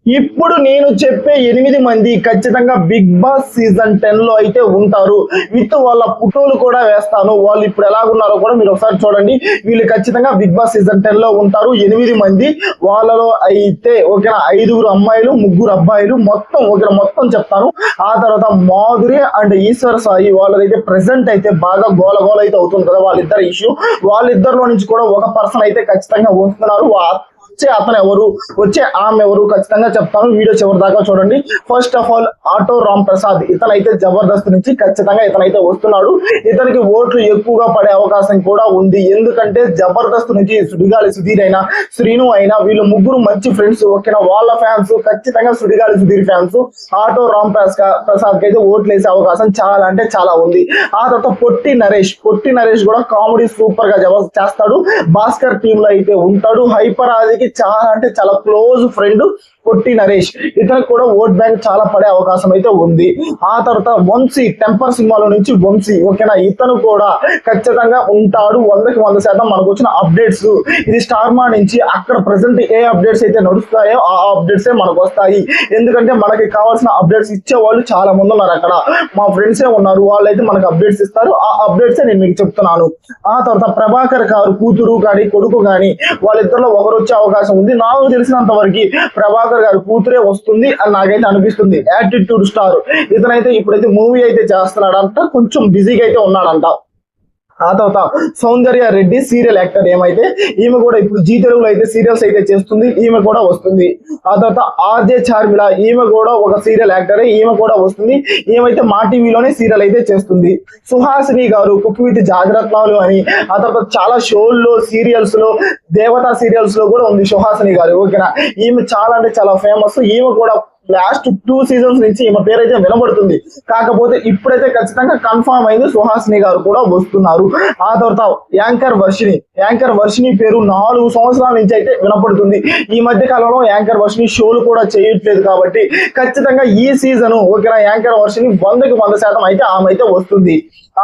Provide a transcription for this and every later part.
ఇప్పుడు నేను చెప్పే 8 మంది ఖచ్చితంగా బిగ్ బాస్ సీజన్ 10 లో అయితే ఉంటారు. విత్ వాళ్ళ ఫోటోలు కూడా వేస్తాను. వాళ్ళు ఇప్పుడు ఎలాగున్నారో కూడా మీరు ఒకసారి చూడండి. వీళ్ళు ఖచ్చితంగా బిగ్ బాస్ సీజన్ 10 లో ఉంటారు. 8 మంది. వాళ్ళలో అయితే ఓకేనా 5 అమ్మాయిలు 3 అబ్బాయిలు మొత్తం ఓకేనా మొత్తం చెప్తాను. ఆ తర్వాత మాధురి అండ్ ఈశ్వర్ సాయి వాళ్ళదైతే ప్రెసెంట్ అయితే బాగా గోల గోల అయితే అవుతుంది కదా వాళ్ళిద్దరు ఇష్యూ. వాళ్ళిద్దరిలో నుంచి కూడా ఒక పర్సన్ అయితే ఖచ్చితంగా వస్తున్నారు. వచ్చే అతను ఎవరు, వచ్చే ఆమె ఎవరు ఖచ్చితంగా చెప్తాను. వీడియో చివరి దాకా చూడండి. First of all auto Ram Prasad ఇతనైతే జబర్దస్త్ నుంచి ఖచ్చితంగా ఇతనైతే వస్తున్నాడు. ఇతనికి ఓట్లు ఎక్కువగా పడే అవకాశం కూడా ఉంది. ఎందుకంటే జబర్దస్త్ నుంచి సుడిగాలి సుధీర్ అయినా శ్రీను అయినా వీళ్ళు ముగ్గురు మంచి ఫ్రెండ్స్. ఓకేనా వాళ్ళ ఫ్యాన్స్ ఖచ్చితంగా సుడిగాలి సుధీర్ ఫ్యాన్స్ ఆటో రామ్ ప్రసాద్ కి అయితే ఓట్లు వేసే అవకాశం చాలా అంటే చాలా ఉంది. ఆ తర్వాత పొట్టి నరేష్ కూడా కామెడీ సూపర్ గా చేస్తాడు. భాస్కర్ టీమ్ లో అయితే ఉంటాడు. హైపర్ ఆదికి చాలా అంటే చాలా క్లోజ్ ఫ్రెండ్ పొట్టి నరేష్. ఇతనికి కూడా ఓట్ బ్యాంక్ చాలా పడే అవకాశం అయితే ఉంది. ఆ తర్వాత వంశీ టెంపర్ సినిమాలో నుంచి వంశీ ఓకేనా ఇతను కూడా ఖచ్చితంగా ఉంటాడు. 100% మనకు వచ్చిన అప్డేట్స్ ఇది స్టార్ మా నుంచి అక్కడ ప్రెసెంట్ ఏ అప్డేట్స్ అయితే నడుస్తాయో ఆ అప్డేట్స్ మనకు వస్తాయి. ఎందుకంటే మనకి కావాల్సిన అప్డేట్స్ ఇచ్చే వాళ్ళు చాలా మంది ఉన్నారు. అక్కడ మా ఫ్రెండ్సే ఉన్నారు. వాళ్ళైతే మనకు అప్డేట్స్ ఇస్తారు. ఆ అప్డేట్స్ నేను మీకు చెప్తున్నాను. ఆ తర్వాత ప్రభాకర్ గారు కూతురు కానీ కొడుకు కానీ వాళ్ళిద్దరిలో ఒకరు వచ్చే అవకాశం ఉంది. నాకు తెలిసినంత వరకు ప్రభాకర్ గారి కూతురే వస్తుంది అని నాకైతే అనిపిస్తుంది. యాటిట్యూడ్ స్టార్ ఇతనైతే ఇప్పుడైతే మూవీ అయితే చేస్తున్నాడంట. కొంచెం బిజీగా అయితే ఉన్నాడంట. ఆ తర్వాత సౌందర్య రెడ్డి సీరియల్ యాక్టర్ ఏమైతే ఈమె కూడా ఇప్పుడు జీ తెలుగులో అయితే సీరియల్స్ అయితే చేస్తుంది. ఈమె కూడా వస్తుంది. ఆ తర్వాత ఆర్జే చార్మిల ఈమె కూడా ఒక సీరియల్ యాక్టరే. ఈమె కూడా వస్తుంది. ఈమెతే మా టీవీలోనే సీరియల్ అయితే చేస్తుంది. సుహాసిని గారు కుక్ విత్ జాగ్రత్తలు అని ఆ తర్వాత చాలా షోల్లో సీరియల్స్ లో దేవతా సీరియల్స్ లో కూడా ఉంది సుహాసిని గారు ఓకేనా. ఈమె చాలా అంటే చాలా ఫేమస్. ఈమె కూడా లాస్ట్ 2 సీజన్స్ నుంచి ఈమె పేరైతే వినబడుతుంది. కాకపోతే ఇప్పుడైతే ఖచ్చితంగా కన్ఫర్మ్ అయింది సుహాసిని గారు కూడా వస్తున్నారు. ఆ తర్వాత యాంకర్ వర్షిని పేరు 4 సంవత్సరాల నుంచి అయితే వినపడుతుంది. ఈ మధ్య కాలంలో యాంకర్ వర్షిని షోలు కూడా చేయట్లేదు కాబట్టి ఖచ్చితంగా ఈ సీజన్ ఓకేనా యాంకర్ వర్షిని 100% అయితే ఆమె అయితే వస్తుంది.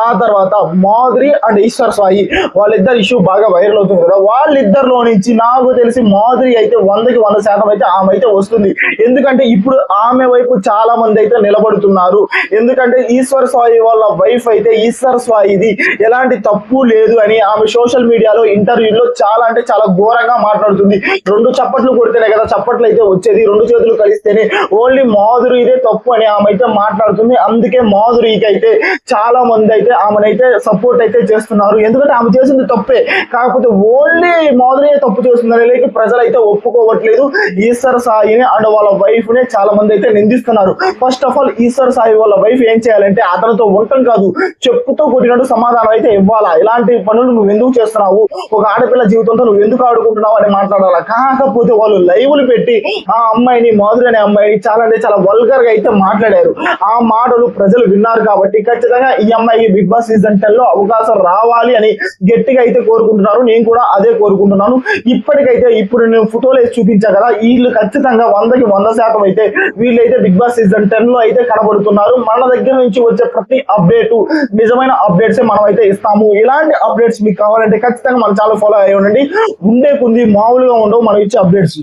ఆ తర్వాత మాధురి అండ్ ఈశ్వర్ సాయి వాళ్ళిద్దరు ఇష్యూ బాగా వైరల్ అవుతుంది కదా. వాళ్ళిద్దరిలో నుంచి నాకు తెలిసి మాధురి అయితే 100% అయితే ఆమె అయితే వస్తుంది. ఎందుకంటే ఇప్పుడు ఆమె వైపు చాలా మంది అయితే నిలబడుతున్నారు. ఎందుకంటే ఈశ్వర్ సాయి వాళ్ళ వైఫ్ అయితే ఈశ్వర్ సాయిది ఎలాంటి తప్పు లేదు అని ఆమె సోషల్ మీడియాలో ఇంటర్వ్యూలో చాలా అంటే చాలా ఘోరంగా మాట్లాడుతుంది. 2 చప్పట్లు కొడితేనే కదా చప్పట్లు అయితే వచ్చేది, 2 చేతులు కలిస్తేనే. ఓన్లీ మాధురి ఇదే తప్పు అని ఆమె అయితే మాట్లాడుతుంది. అందుకే మాధురికి అయితే చాలా మంది అయితే ఆమెనైతే సపోర్ట్ అయితే చేస్తున్నారు. ఎందుకంటే ఆమె చేసింది తప్పే, కాకపోతే ఓన్లీ మాధురి తప్పు చేస్తుందని లేక ప్రజలు అయితే ఒప్పుకోవట్లేదు. ఈశ్వర్ సాయిని అండ్ వాళ్ళ వైఫ్ నే చాలా మంది అయితే నిందిస్తున్నారు. First of all Eshwar Sai వాళ్ళ వైఫ్ ఏం చేయాలంటే అతనితో ఉండటం కాదు, చెప్పుతో కొట్టినట్టు సమాధానం అయితే ఇవ్వాలా. ఇలాంటి పనులు నువ్వు ఎందుకు చేస్తున్నావు, ఒక ఆడపిల్ల జీవితంతో నువ్వు ఎందుకు ఆడుకుంటున్నావు అని మాట్లాడాలా. కాకపోతే వాళ్ళు లైవ్లు పెట్టి ఆ అమ్మాయిని మాధురి అనే అమ్మాయిని చాలా అంటే చాలా వల్గర్ గా అయితే మాట్లాడారు. ఆ మాటలు ప్రజలు విన్నారు కాబట్టి ఖచ్చితంగా ఈ అమ్మాయికి బిగ్ బాస్ సీజన్ 10 లో అవకాశం రావాలి అని గట్టిగా అయితే కోరుకుంటున్నారు. నేను కూడా అదే కోరుకుంటున్నాను. ఇప్పటికైతే ఇప్పుడు నేను ఫోటోలు వేసి చూపించా కదా, వీళ్ళు ఖచ్చితంగా 100% అయితే వీళ్ళైతే బిగ్ బాస్ సీజన్ 10 లో అయితే కనబడుతున్నారు. మన దగ్గర నుంచి వచ్చే ప్రతి అప్డేట్ నిజమైన అప్డేట్స్ మనం అయితే ఇస్తాము. ఇలాంటి అప్డేట్స్ మీకు కావాలంటే ఖచ్చితంగా మన ఛానల్ ఫాలో అయ్యి ఉండండి. ఉండే కొంది మామూలుగా ఉండవు మనం ఇచ్చే అప్డేట్స్.